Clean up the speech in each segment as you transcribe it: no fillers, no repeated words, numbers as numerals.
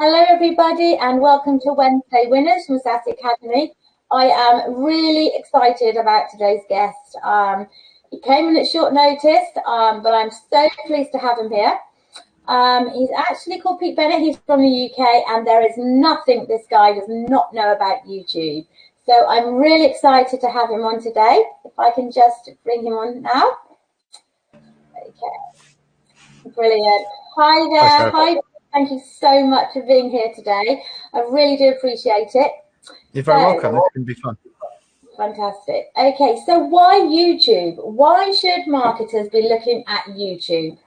Hello everybody and welcome to Wednesday Winners from SAS Academy. I am really excited about today's guest. He came in at short notice, but I'm so pleased to have him here. He's actually called Pete Bennett. He's from the UK and there is nothing this guy does not know about YouTube. So I'm really excited to have him on today. If I can just bring him on now. Okay, brilliant. Hi there. Hi. Thank you so much for being here today. I really do appreciate it. You're very welcome. It's going to be fun. Fantastic. Okay, so why YouTube? Why should marketers be looking at YouTube?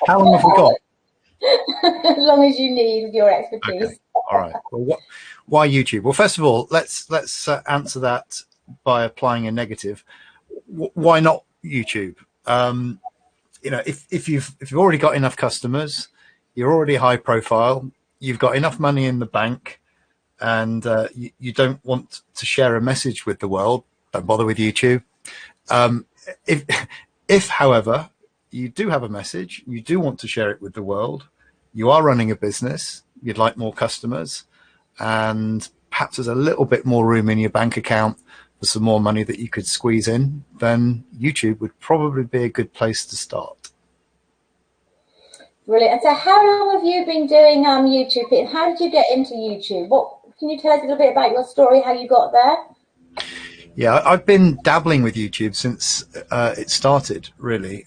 How long have we got? As long as you need with your expertise. Okay. All right. Well, why YouTube? Well, first of all, let's answer that by applying a negative. Why not YouTube? You know, if you've already got enough customers, you're already high profile, you've got enough money in the bank, and you don't want to share a message with the world, don't bother with YouTube. If, however, you do have a message, you do want to share it with the world, you are running a business, you'd like more customers, and perhaps there's a little bit more room in your bank account for some more money that you could squeeze in, then YouTube would probably be a good place to start. Brilliant. So how long have you been doing YouTube? And how did you get into YouTube? Can you tell us a little bit about your story, how you got there? Yeah, I've been dabbling with YouTube since it started, really,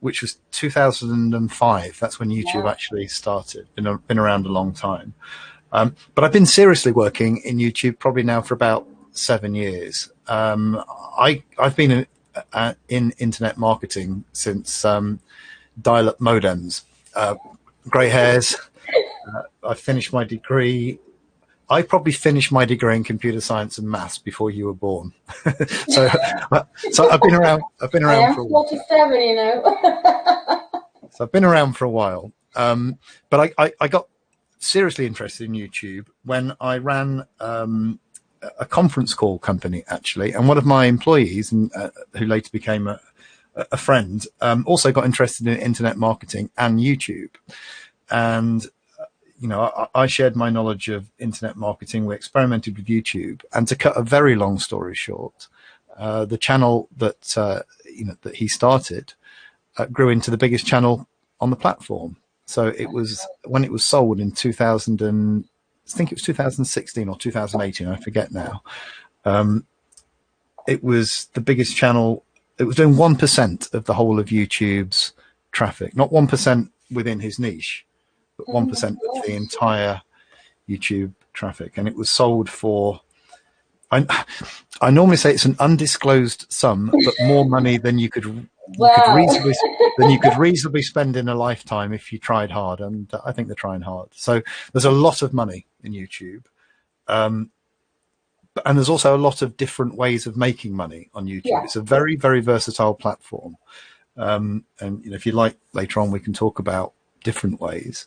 which was 2005. That's when YouTube actually started. Been around a long time. But I've been seriously working in YouTube probably now for about 7 years. I've been in internet marketing since dial-up modems, grey hairs. I finished my degree. I probably finished my degree in computer science and maths before you were born. so I've been around. I am 47, you know. So I've been around for a while. But I got seriously interested in YouTube when I ran a conference call company, actually, and one of my employees, who later became a friend, also got interested in internet marketing and YouTube. And you know, I shared my knowledge of internet marketing. We experimented with YouTube, and to cut a very long story short, the channel that that he started grew into the biggest channel on the platform. So it was when it was sold in 2000. I think it was 2016 or 2018, I forget now. It was the biggest channel. It was doing 1% of the whole of YouTube's traffic, not 1% within his niche, but 1% of the entire YouTube traffic. And it was sold for, I normally say it's an undisclosed sum, but more money than you could reasonably spend in a lifetime if you tried hard, and I think they're trying hard. So there's a lot of money in YouTube, and there's also a lot of different ways of making money on YouTube. Yeah. It's a very, very versatile platform, and you know, if you like, later on we can talk about different ways.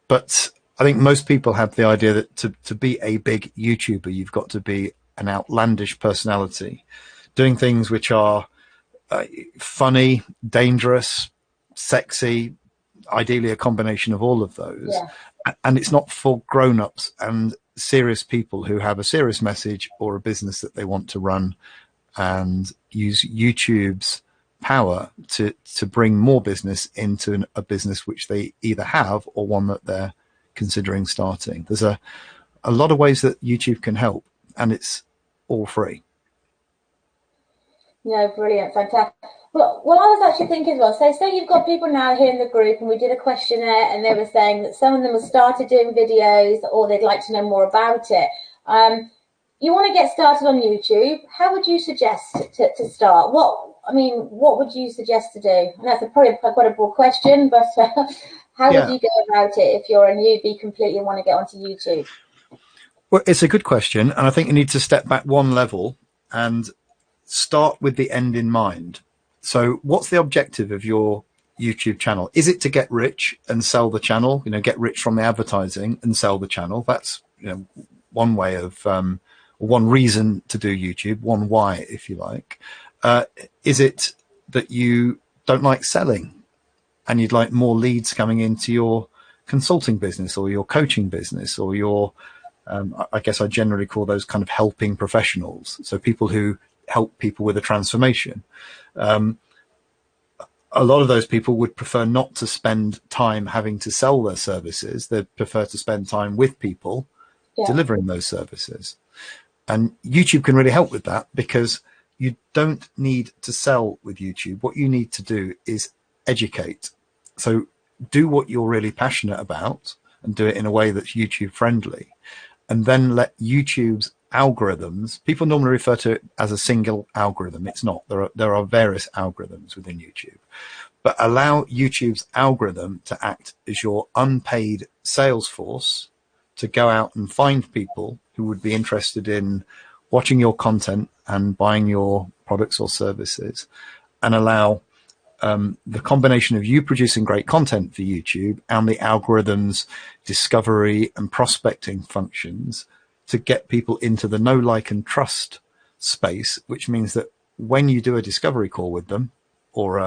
But I think most people have the idea that to be a big YouTuber, you've got to be an outlandish personality, doing things which are funny, dangerous, sexy, ideally a combination of all of those. Yeah. And it's not for grown-ups and serious people who have a serious message or a business that they want to run and use YouTube's power to bring more business into a business which they either have or one that they're considering starting. There's a lot of ways that YouTube can help, and it's all free. No, brilliant, fantastic. Well, I was actually thinking as well, so say you've got people now here in the group and we did a questionnaire and they were saying that some of them have started doing videos or they'd like to know more about it. You want to get started on YouTube, how would you suggest to start? What would you suggest to do? And that's probably quite a broad question, but how would you go about it if you're a newbie completely and want to get onto YouTube? Well, it's a good question, and I think you need to step back one level and start with the end in mind. So what's the objective of your YouTube channel? Is it to get rich and sell the channel, you know, get rich from the advertising and sell the channel? That's, you know, one way of, one reason to do YouTube, one why, if you like. Is it that you don't like selling and you'd like more leads coming into your consulting business or your coaching business or your, I guess I generally call those kind of helping professionals. So people who help people with a transformation. A lot of those people would prefer not to spend time having to sell their services. They'd prefer to spend time with people delivering those services. And YouTube can really help with that, because you don't need to sell with YouTube. What you need to do is educate. So do what you're really passionate about and do it in a way that's YouTube friendly. And then let YouTube's algorithms, people normally refer to it as a single algorithm. It's not. There are various algorithms within YouTube. But allow YouTube's algorithm to act as your unpaid sales force to go out and find people who would be interested in watching your content and buying your products or services, and allow the combination of you producing great content for YouTube and the algorithm's discovery and prospecting functions to get people into the know, like, and trust space, which means that when you do a discovery call with them or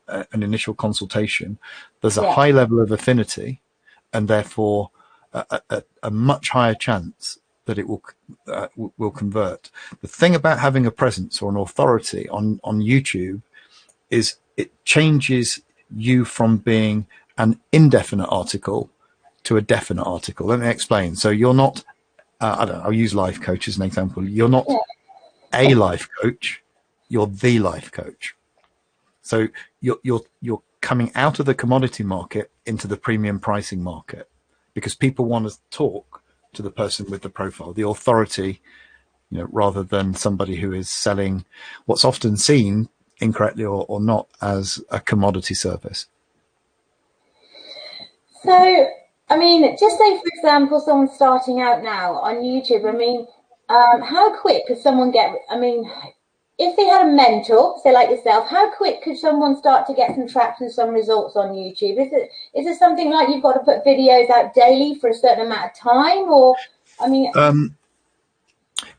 an initial consultation, there's a high level of affinity and therefore a much higher chance that it will convert. The thing about having a presence or an authority on YouTube is it changes you from being an indefinite article to a definite article. Let me explain. So you're not, I don't know, I'll use life coach as an example. You're not a life coach, you're the life coach. So you're coming out of the commodity market into the premium pricing market, because people want to talk to the person with the profile, the authority, rather than somebody who is selling what's often seen incorrectly or not as a commodity service. So, I mean, just say, for example, someone starting out now on YouTube, I mean, how quick could someone get, I mean, if they had a mentor, say like yourself, how quick could someone start to get some traction, some results on YouTube? Is it something like you've got to put videos out daily for a certain amount of time, or, I mean...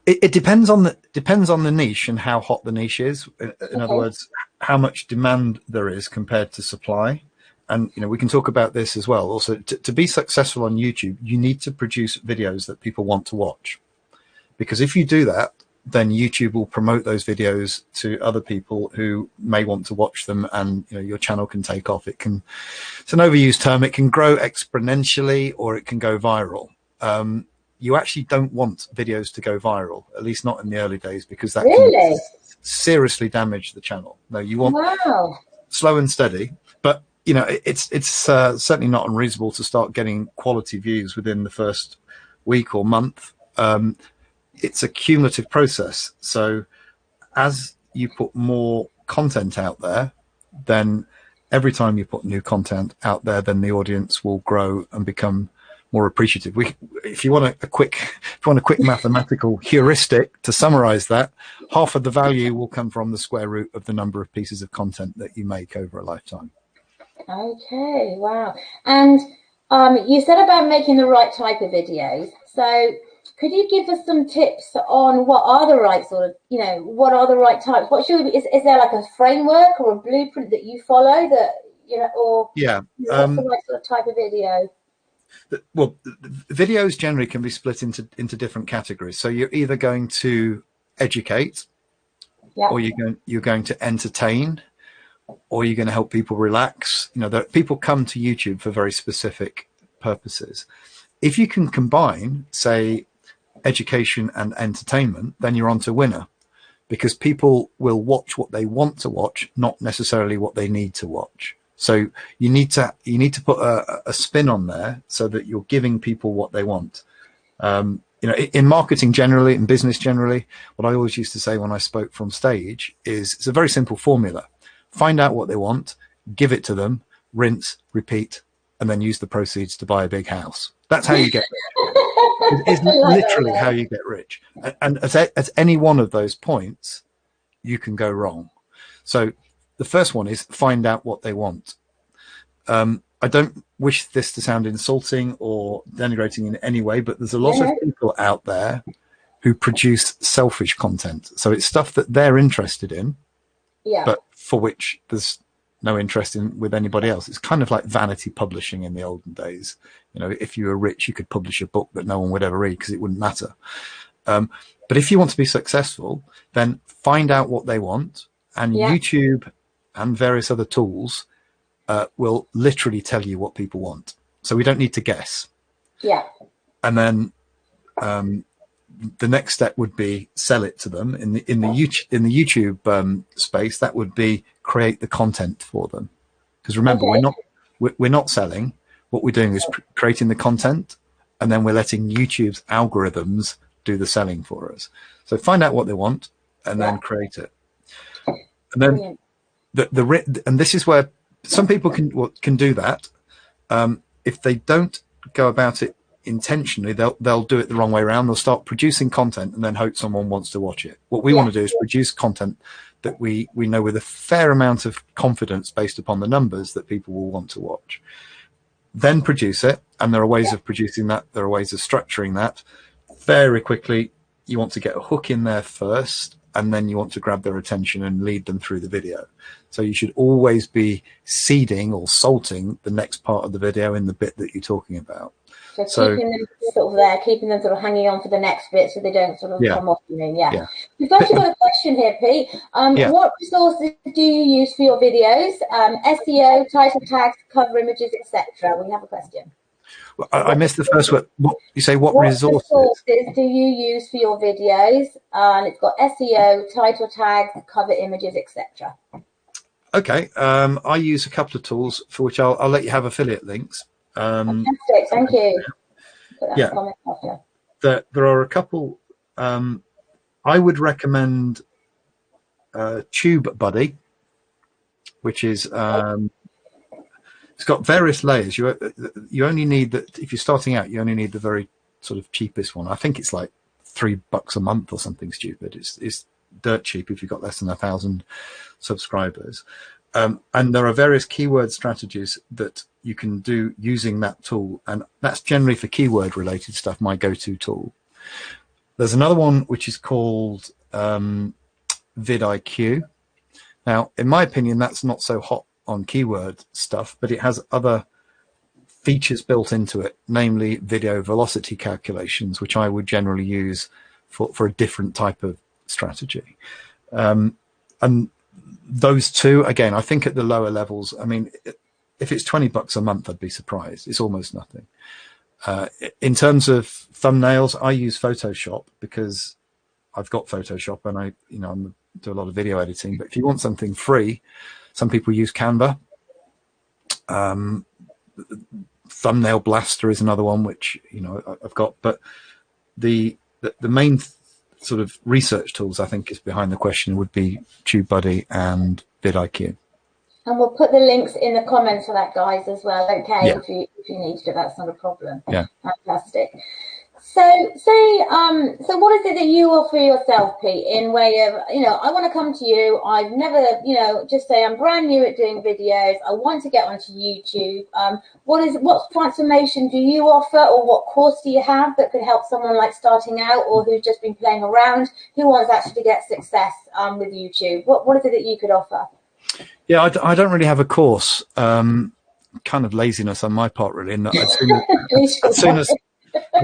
It depends on the niche and how hot the niche is. In other words, how much demand there is compared to supply. And we can talk about this as well. Also, to be successful on YouTube, you need to produce videos that people want to watch, because if you do that, then YouTube will promote those videos to other people who may want to watch them, and your channel can take off. It's an overused term. It can grow exponentially or it can go viral. You actually don't want videos to go viral, at least not in the early days, because that can seriously damage the channel. No, you want slow and steady, but it's certainly not unreasonable to start getting quality views within the first week or month. It's a cumulative process. So as you put more content out there, then every time you put new content out there, then the audience will grow and become more appreciative. If you want a quick mathematical heuristic to summarize that, half of the value will come from the square root of the number of pieces of content that you make over a lifetime. Okay, wow. And you said about making the right type of videos. So could you give us some tips on what are the right sort of, what are the right types? What should we, is there like a framework or a blueprint that you follow that, or what's the right sort of type of video? Well, videos generally can be split into different categories. So you're either going to educate, or you're going to entertain, or you're going to help people relax. People come to YouTube for very specific purposes. If you can combine, say, education and entertainment, then you're on to winner, because people will watch what they want to watch, not necessarily what they need to watch. So you need to put a spin on there so that you're giving people what they want. In marketing generally, in business generally, what I always used to say when I spoke from stage is it's a very simple formula. Find out what they want, give it to them, rinse, repeat, and then use the proceeds to buy a big house. That's how you get rich. It's literally how you get rich. And at any one of those points, you can go wrong. So the first one is find out what they want. I don't wish this to sound insulting or denigrating in any way, but there's a lot of people out there who produce selfish content. So it's stuff that they're interested in, but for which there's no interest in with anybody else. It's kind of like vanity publishing in the olden days. You know, if you were rich, you could publish a book that no one would ever read because it wouldn't matter. But if you want to be successful, then find out what they want, and YouTube and various other tools will literally tell you what people want. So we don't need to guess. Yeah. And then the next step would be sell it to them in the YouTube space. That would be create the content for them. Because remember, we're not selling. What we're doing is creating the content, and then we're letting YouTube's algorithms do the selling for us. So find out what they want and then create it. And then and this is where some people can do that. If they don't go about it intentionally, they'll do it the wrong way around. They'll start producing content and then hope someone wants to watch it. What we want to do is produce content that we know with a fair amount of confidence based upon the numbers that people will want to watch. Then produce it, and there are ways of producing that. There are ways of structuring that. Very quickly, you want to get a hook in there first, and then you want to grab their attention and lead them through the video. So you should always be seeding or salting the next part of the video in the bit that you're talking about. So keeping them sort of there, keeping them sort of hanging on for the next bit so they don't sort of come off, you mean? Yeah. We've actually got a question here, Pete. What resources do you use for your videos? SEO, title tags, cover images, etc. We have a question. Well, I missed the first word. What you say? What resources do you use for your videos? And it's got SEO, title tags, cover images, etc. Okay. I use a couple of tools for which I'll let you have affiliate links. Fantastic, thank you. There are a couple. I would recommend Tubebuddy, which is it's got various layers. You only need that if you're starting out. You only need the very sort of cheapest one. I think it's like $3 a month or something stupid. It's dirt cheap if you've got less than 1,000 subscribers. And there are various keyword strategies that you can do using that tool, and that's generally for keyword related stuff, my go-to tool. There's another one which is called Vid Iq. Now, in my opinion, that's not so hot on keyword stuff, but it has other features built into it, namely video velocity calculations, which I would generally use for a different type of strategy. And those two, again, I think at the lower levels, I mean, if it's $20 a month, I'd be surprised. It's almost nothing. In terms of thumbnails, I use Photoshop because I've got Photoshop and I do a lot of video editing. But if you want something free, some people use Canva. Thumbnail Blaster is another one, which I've got. But the main sort of research tools I think is behind the question would be Tubebuddy and Vid Iq. And we'll put the links in the comments for that, guys, as well. Okay, if you need to, that's not a problem. Yeah. Fantastic. So what is it that you offer yourself, Pete, in way of, I want to come to you. I've never, just say I'm brand new at doing videos. I want to get onto YouTube. What transformation do you offer, or what course do you have that could help someone like starting out or who's just been playing around, who wants actually to get success with YouTube? What is it that you could offer? Yeah, I don't really have a course. Kind of laziness on my part, really. And I'd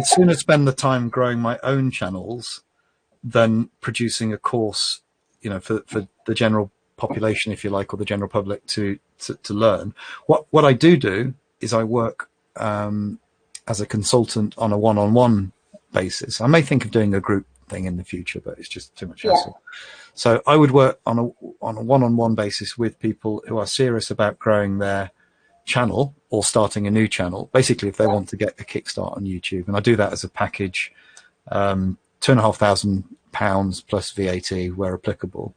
sooner spend the time growing my own channels than producing a course, for the general population, if you like, or the general public to learn. What I do is I work as a consultant on a one-on-one basis. I may think of doing a group thing in the future, but it's just too much hassle. So I would work on a one-on-one basis with people who are serious about growing their channel or starting a new channel, basically if they want to get a kickstart on YouTube. And I do that as a package, £2,500 plus VAT where applicable.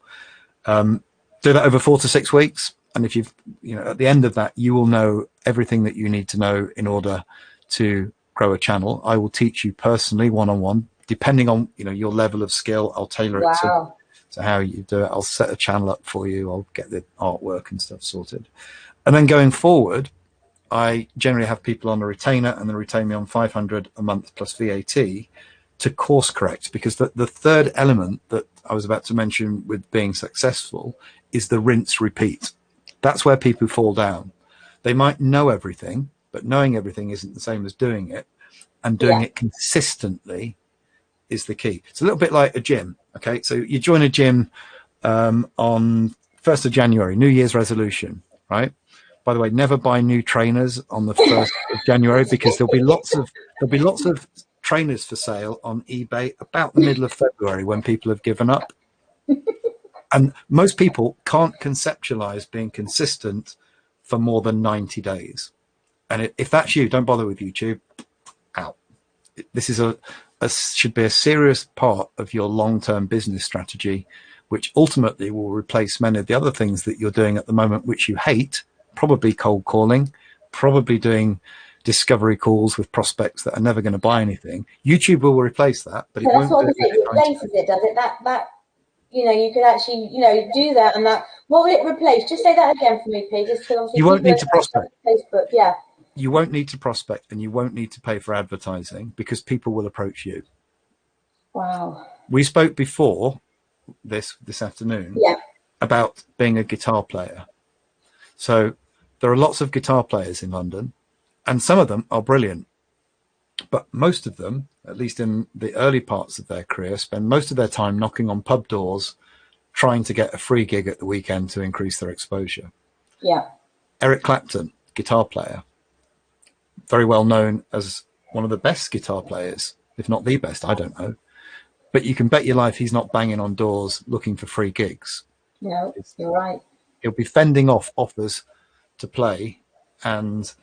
Do that over 4 to 6 weeks, and if you've at the end of that, you will know everything that you need to know in order to grow a channel. I will teach you personally one-on-one, depending on your level of skill. I'll tailor it to how you do it. I'll set a channel up for you. I'll get the artwork and stuff sorted. And then going forward, I generally have people on a retainer, and they retain me on $500 a month plus VAT to course correct, because the third element that I was about to mention with being successful is the rinse repeat. That's where people fall down. They might know everything, but knowing everything isn't the same as doing it, and doing it consistently is the key. It's a little bit like a gym. Okay, so you join a gym on 1st of January, New Year's resolution, right? By the way, never buy new trainers on the 1st of January, because there'll be lots of trainers for sale on eBay about the middle of February, when people have given up. And most people can't conceptualize being consistent for more than 90 days. And if that's you, don't bother with YouTube. Out. This is should be a serious part of your long-term business strategy, which ultimately will replace many of the other things that you're doing at the moment, which you hate. Probably cold calling, probably doing discovery calls with prospects that are never going to buy anything. YouTube will replace that, but it won't. That's what it replaces it, does it? That you could actually do that, and that. What will it replace? Just say that again for me, Pete. Just because you won't need to prospect. Facebook, yeah. You won't need to prospect, and you won't need to pay for advertising, because people will approach you. Wow. We spoke before this afternoon about being a guitar player. So there are lots of guitar players in London, and some of them are brilliant. But most of them, at least in the early parts of their career, spend most of their time knocking on pub doors, trying to get a free gig at the weekend to increase their exposure. Yeah. Eric Clapton, guitar player, very well known as one of the best guitar players, if not the best, I don't know. But you can bet your life he's not banging on doors looking for free gigs. No, you're right. He'll be fending off offers to play, and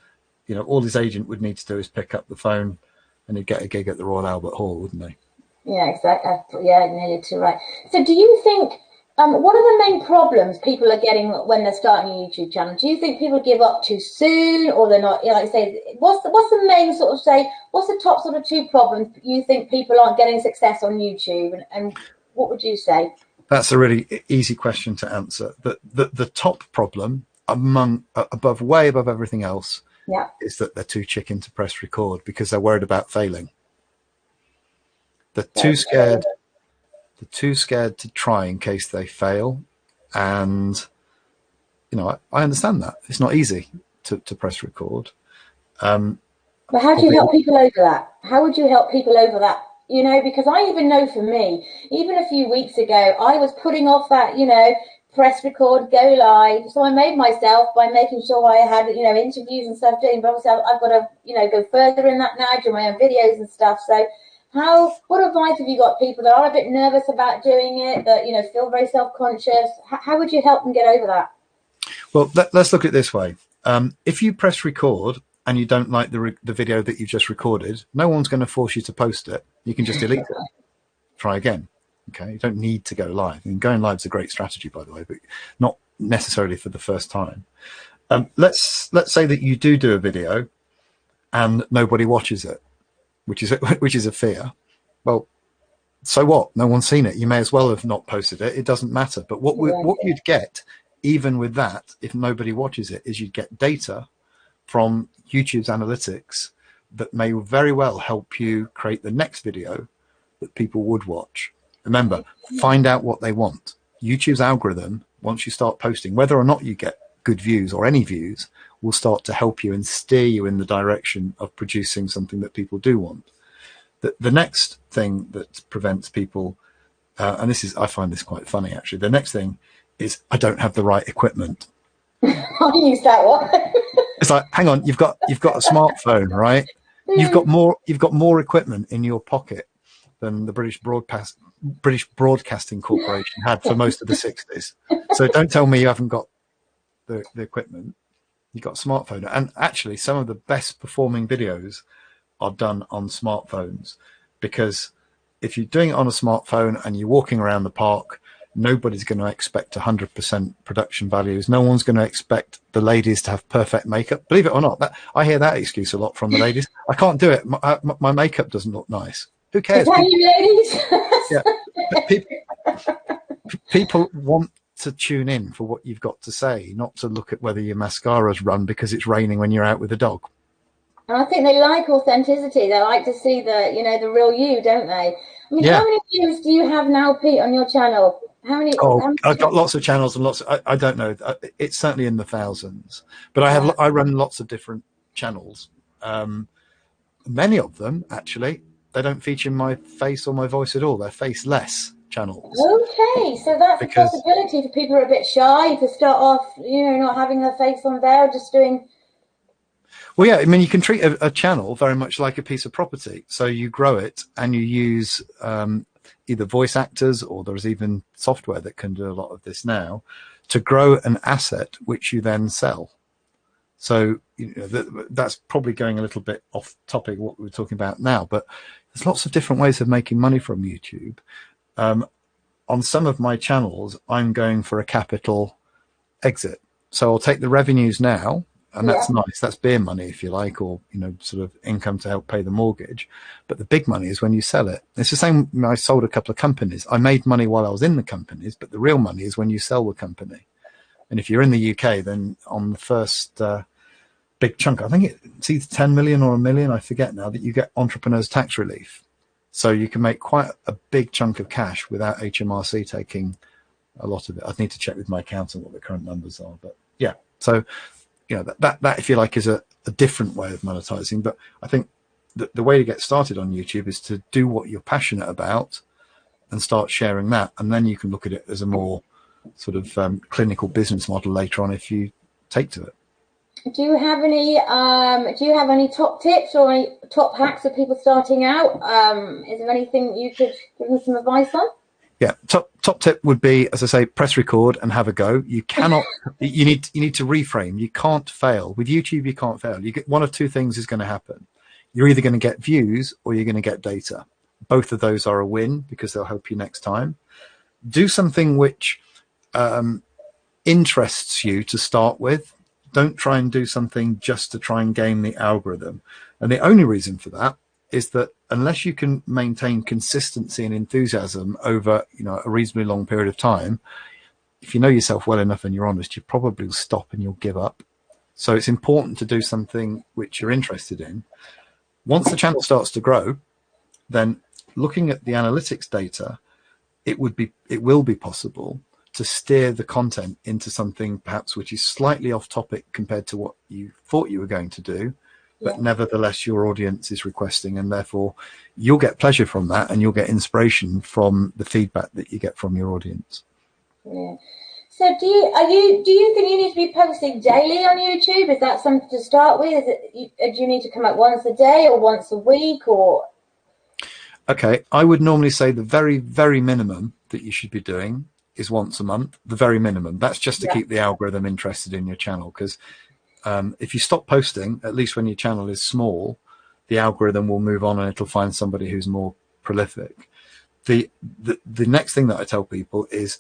all his agent would need to do is pick up the phone, and he'd get a gig at the Royal Albert Hall, wouldn't he? Yeah, exactly. Yeah, nearly too right. So do you think, what are the main problems people are getting when they're starting a YouTube channel? Do you think people give up too soon, or they're not, like I say, what's the main what's the top sort of 2 problems you think people aren't getting success on YouTube, and what would you say? That's a really easy question to answer. The top problem way above everything else is that they're too chicken to press record, because they're worried about failing. They're too scared. They're too scared to try in case they fail. And I understand that. It's not easy to press record. But how do you help people over that? How would you help people over that? Because I even know for me, even a few weeks ago, I was putting off that, press record, go live. So I made myself by making sure I had, interviews and stuff doing. But obviously I've got to, go further in that now, do my own videos and stuff. So what advice have you got people that are a bit nervous about doing it, that, feel very self-conscious? How would you help them get over that? Well, let's look at it this way. If you press record and you don't like the video that you just recorded, no one's going to force you to post it. You can just delete it. Try again. Okay, you don't need to go live. I mean, going live is a great strategy, by the way, but not necessarily for the first time. Let's say that you do a video and nobody watches it, which is a fear. Well, so what? No one's seen it. You may as well have not posted it. It doesn't matter. But what you'd get, even with that, if nobody watches it, is you'd get data from YouTube's analytics that may very well help you create the next video that people would watch. Remember, find out what they want. YouTube's algorithm, once you start posting, whether or not you get good views or any views, will start to help you and steer you in the direction of producing something that people do want. The next thing that prevents people, and I find this quite funny actually, the next thing is, I don't have the right equipment. I use that one. It's like, hang on, you've got a smartphone, right? You've got more equipment in your pocket than the British Broadcasting Corporation had for most of the 60s. So don't tell me you haven't got the equipment. You've got a smartphone. And actually, some of the best performing videos are done on smartphones, because if you're doing it on a smartphone and you're walking around the park, nobody's going to expect 100% production values. No one's going to expect the ladies to have perfect makeup. Believe it or not, I hear that excuse a lot from the ladies. I can't do it. My makeup doesn't look nice. Who cares? Is that you, ladies? Yeah. People want to tune in for what you've got to say, not to look at whether your mascara's run because it's raining when you're out with a dog. And I think they like authenticity. They like to see the real you, don't they? I mean, How many views do you have now, Pete, on your channel? How many? Oh, I've got lots of channels and lots of, I don't know. It's certainly in the thousands, but I run lots of different channels. Many of them, actually, they don't feature my face or my voice at all. They're faceless channels. Okay, so that's a possibility for people who are a bit shy to start off, not having their face on there, just doing. Well, yeah, I mean, you can treat a channel very much like a piece of property. So you grow it and you use either voice actors, or there's even software that can do a lot of this now, to grow an asset which you then sell. So that's probably going a little bit off topic what we're talking about now, but there's lots of different ways of making money from YouTube. On some of my channels, I'm going for a capital exit. So I'll take the revenues now, and that's nice. That's beer money, if you like, or, sort of income to help pay the mortgage. But the big money is when you sell it. It's the same. I sold a couple of companies. I made money while I was in the companies, but the real money is when you sell the company. And if you're in the UK, then on the first big chunk, I think it's either 10 million or 1 million, I forget now, that you get entrepreneurs tax relief. So you can make quite a big chunk of cash without HMRC taking a lot of it. I'd need to check with my accountant what the current numbers are, but yeah. So, that if you like is a different way of monetizing. But I think the way to get started on YouTube is to do what you're passionate about and start sharing that, and then you can look at it as a more sort of clinical business model later on if you take to it. Do you have any top tips or any top hacks for people starting out? Is there anything you could give them some advice on? Yeah, top tip would be, as I say, press record and have a go. You cannot. you need to reframe. You can't fail with YouTube. You can't fail. You get one of two things is going to happen. You're either going to get views or you're going to get data. Both of those are a win because they'll help you next time. Do something which interests you to start with. Don't try and do something just to try and game the algorithm. And the only reason for that is that unless you can maintain consistency and enthusiasm over a reasonably long period of time, if you know yourself well enough and you're honest, you probably will stop and you'll give up. So it's important to do something which you're interested in. Once the channel starts to grow, then looking at the analytics data, it will be possible to steer the content into something perhaps which is slightly off topic compared to what you thought you were going to do, but nevertheless your audience is requesting, and therefore you'll get pleasure from that and you'll get inspiration from the feedback that you get from your audience. Yeah. So do you think you need to be posting daily on YouTube? Is that something to start with? Do you need to come out once a day or once a week or? Okay, I would normally say the very, very minimum that you should be doing is once a month, the very minimum. That's just to keep the algorithm interested in your channel, because if you stop posting, at least when your channel is small, the algorithm will move on and it'll find somebody who's more prolific. The next thing that I tell people is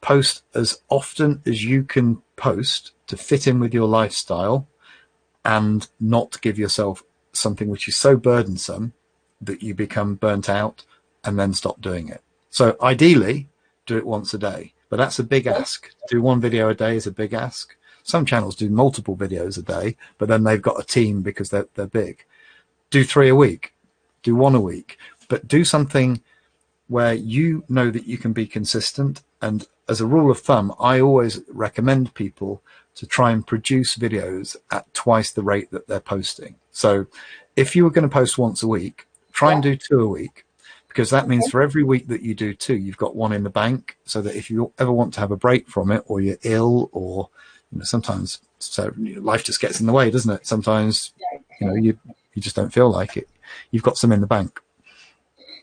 post as often as you can post to fit in with your lifestyle and not give yourself something which is so burdensome that you become burnt out and then stop doing it. So ideally, do it once a day, but that's a big ask. To do one video a day is a big ask. Some channels do multiple videos a day, but then they've got a team because they're big. Do 3 a week, do 1 a week, but do something where you know that you can be consistent. And as a rule of thumb, I always recommend people to try and produce videos at twice the rate that they're posting. So if you were going to post once a week, try and do 2 a week, because that means for every week that you do 2, you've got 1 in the bank, so that if you ever want to have a break from it, or you're ill, or sometimes life just gets in the way, doesn't it? Sometimes you just don't feel like it. You've got some in the bank.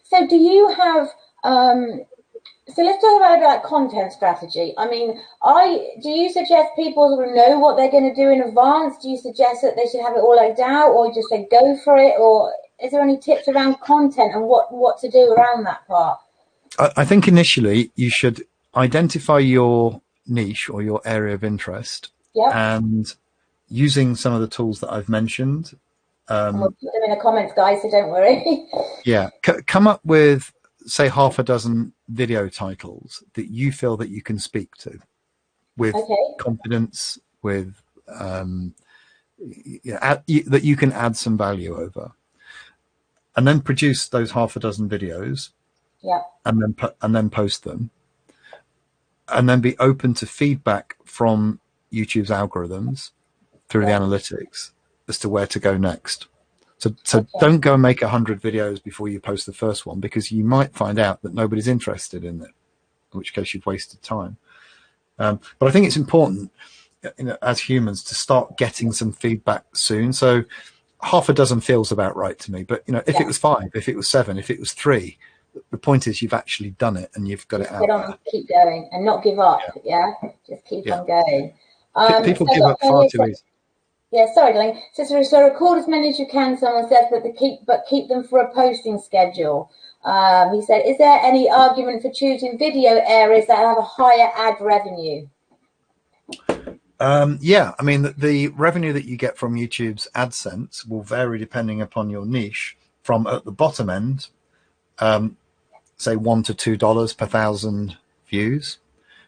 So do you have so let's talk about content strategy. I mean, do you suggest people sort of know what they're going to do in advance? Do you suggest that they should have it all laid out, or just say go for it? Or is there any tips around content and what to do around that part? I think initially you should identify your niche or your area of interest, and using some of the tools that I've mentioned. We'll put them in the comments, guys, so don't worry. Come up with, say, half a dozen video titles that you feel that you can speak to with confidence, with that you can add some value over, and then produce those half a dozen videos, and then post them. and then be open to feedback from YouTube's algorithms through the analytics as to where to go next. So don't go and make 100 videos before you post the first one, because you might find out that nobody's interested in it, in which case you've wasted time. But I think it's important, as humans, to start getting some feedback soon. So half a dozen feels about right to me. But if it was 5, if it was 7, if it was 3, the point is you've actually done it and you've got it out there. Keep going and not give up. Just keep on going. People give up far too easy. Yeah, sorry, darling. So record as many as you can, someone says, but keep them for a posting schedule. He said, is there any argument for choosing video areas that have a higher ad revenue? Yeah, I mean, the revenue that you get from YouTube's AdSense will vary depending upon your niche, from at the bottom end, say $1 to $2 per 1,000 views.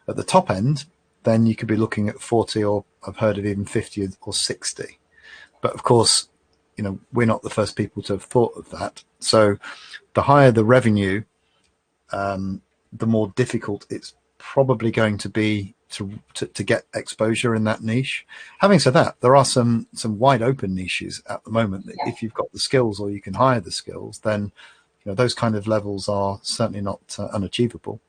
At the top end, then you could be looking at 40, or I've heard of even 50 or 60. But of course, we're not the first people to have thought of that. So the higher the revenue, the more difficult it's probably going to be to get exposure in that niche. Having said that, there are some wide open niches at the moment that if you've got the skills, or you can hire the skills, then those kind of levels are certainly not unachievable.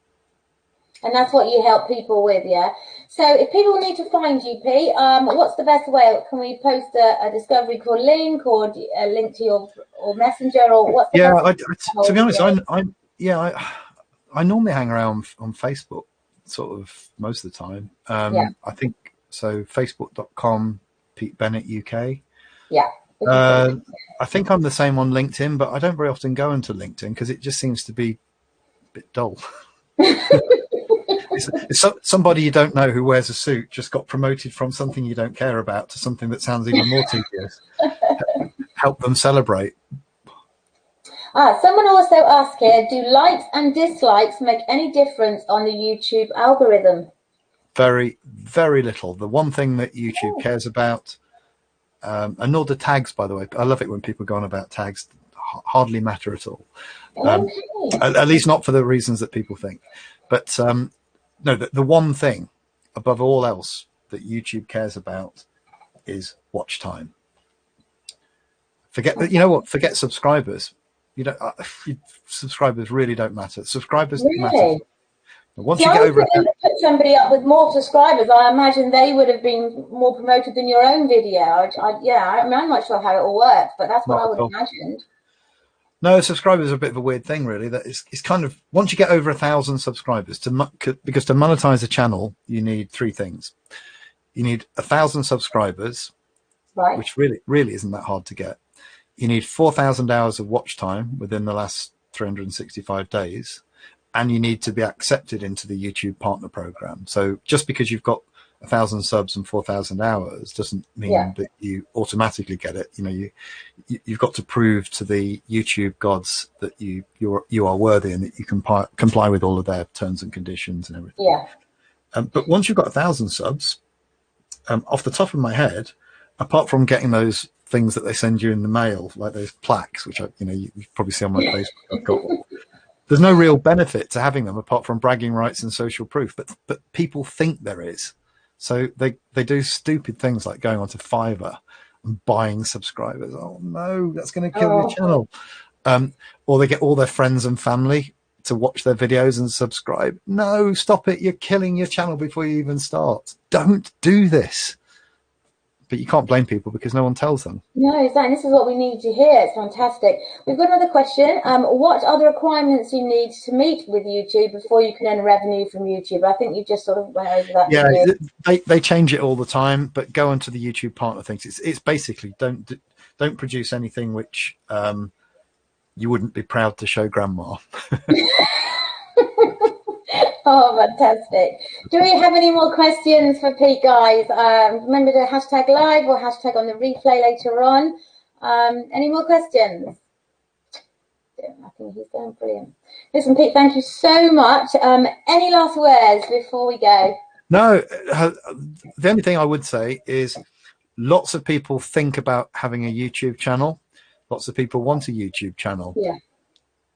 And that's what you help people with, yeah? So if people need to find you, Pete, what's the best way? Can we post a discovery call link, or a link to your messenger, or what's the best? To be honest, I normally hang around on Facebook sort of most of the time. I think so. Facebook.com, Pete Bennett UK. Yeah. I think I'm the same on LinkedIn, but I don't very often go into LinkedIn because it just seems to be a bit dull. It's somebody you don't know who wears a suit just got promoted from something you don't care about to something that sounds even more tedious. Help them celebrate. Someone also asked here, do likes and dislikes make any difference on the YouTube algorithm? Very, very little. The one thing that YouTube cares about, and nor do tags, by the way. I love it when people go on about tags. Hardly matter at all. At least not for the reasons that people think. But no, the one thing above all else that YouTube cares about is watch time. Forget subscribers. Subscribers really don't matter. Subscribers matter. Once you get over put somebody up with more subscribers, I imagine they would have been more promoted than your own video. I'm not sure how it all works, but that's what I would imagine. No, subscribers are a bit of a weird thing, really. That it's kind of, once you get over 1,000 subscribers, because to monetize a channel, you need 3 things. You need 1,000 subscribers, right, which really isn't that hard to get. You need 4,000 hours of watch time within the last 365 days, and you need to be accepted into the YouTube Partner Program. So just because you've got 1,000 subs and 4,000 hours doesn't mean that you automatically get it. You've got to prove to the YouTube gods that you are worthy and that you comply with all of their terms and conditions and everything. Yeah. But once you've got 1,000 subs, off the top of my head, apart from getting those things that they send you in the mail, like those plaques, which you probably see on my Facebook, I've got. There's no real benefit to having them apart from bragging rights and social proof. But people think there is. So they do stupid things like going onto Fiverr and buying subscribers. Oh no, that's going to kill your channel. Or they get all their friends and family to watch their videos and subscribe. No, stop it. You're killing your channel before you even start. Don't do this. But you can't blame people because no one tells them. No, exactly. This is what we need to hear. It's fantastic. We've got another question. What are the requirements you need to meet with YouTube before you can earn revenue from YouTube? I think you just sort of went over that. Yeah, they change it all the time. But go onto the YouTube Partner things. It's basically don't produce anything which you wouldn't be proud to show grandma. Oh, fantastic. Do we have any more questions for Pete, guys? Remember to hashtag live or hashtag on the replay later on. Any more questions? I think he's going brilliant. Listen, Pete, thank you so much. Any last words before we go? No, the only thing I would say is lots of people think about having a YouTube channel. Lots of people want a YouTube channel. Yeah.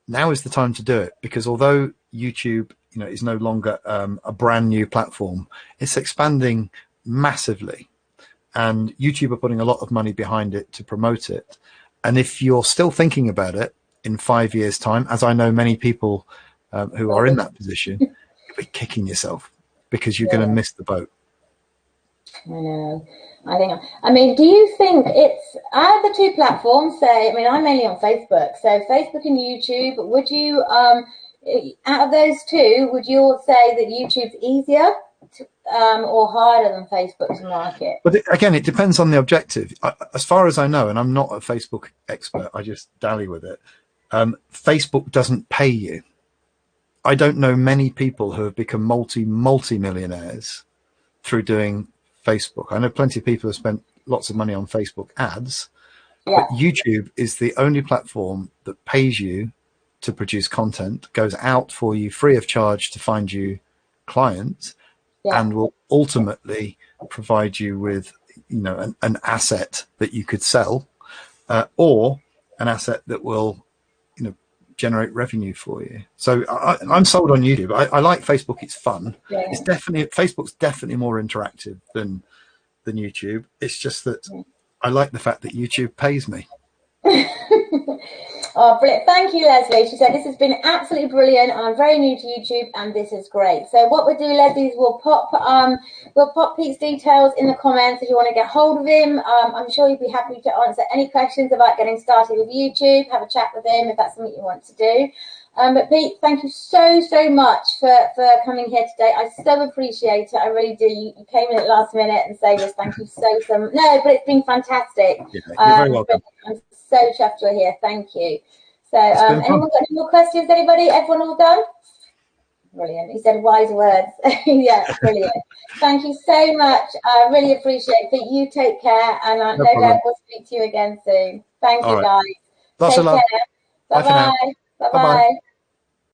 Now is the time to do it, because although YouTube is no longer a brand new platform. It's expanding massively, and YouTube are putting a lot of money behind it to promote it. And if you're still thinking about it in 5 years' time, as I know many people who are in that position, you'll be kicking yourself because you're going to miss the boat. I know. I mean, do you think it's out of the two platforms? Say, I mean, I'm mainly on Facebook, so Facebook and YouTube. Would you, out of those two, would you all say that YouTube's easier or harder than Facebook to market? But again, it depends on the objective. As far as I know, and I'm not a Facebook expert, I just dally with it. Facebook doesn't pay you. I don't know many people who have become multi-millionaires through doing Facebook. I know plenty of people have spent lots of money on Facebook ads, but YouTube is the only platform that pays you to produce content, goes out for you free of charge to find you clients, and will ultimately provide you with, an asset that you could sell, or an asset that will, generate revenue for you. So I'm sold on YouTube. I like Facebook. It's fun. It's Facebook's definitely more interactive than YouTube. It's just that I like the fact that YouTube pays me. Oh, brilliant. Thank you, Leslie. She said, this has been absolutely brilliant. I'm very new to YouTube and this is great. So what we'll do, Leslie, is we'll pop Pete's details in the comments if you want to get hold of him. I'm sure he'd be happy to answer any questions about getting started with YouTube. Have a chat with him if that's something you want to do. But Pete, thank you so much for coming here today. I so appreciate it. I really do. You came in at last minute and saved us. Thank you so much. No, but it's been fantastic. Yeah, you're very welcome. I'm so chuffed you're here. Thank you. So, anyone got any more questions? Anybody? Everyone all done? Brilliant. He said wise words. Yeah, brilliant. Thank you so much. I really appreciate it. You take care, and no doubt we'll speak to you again soon. Thank you, guys. Lots of love. Bye-bye. Bye-bye.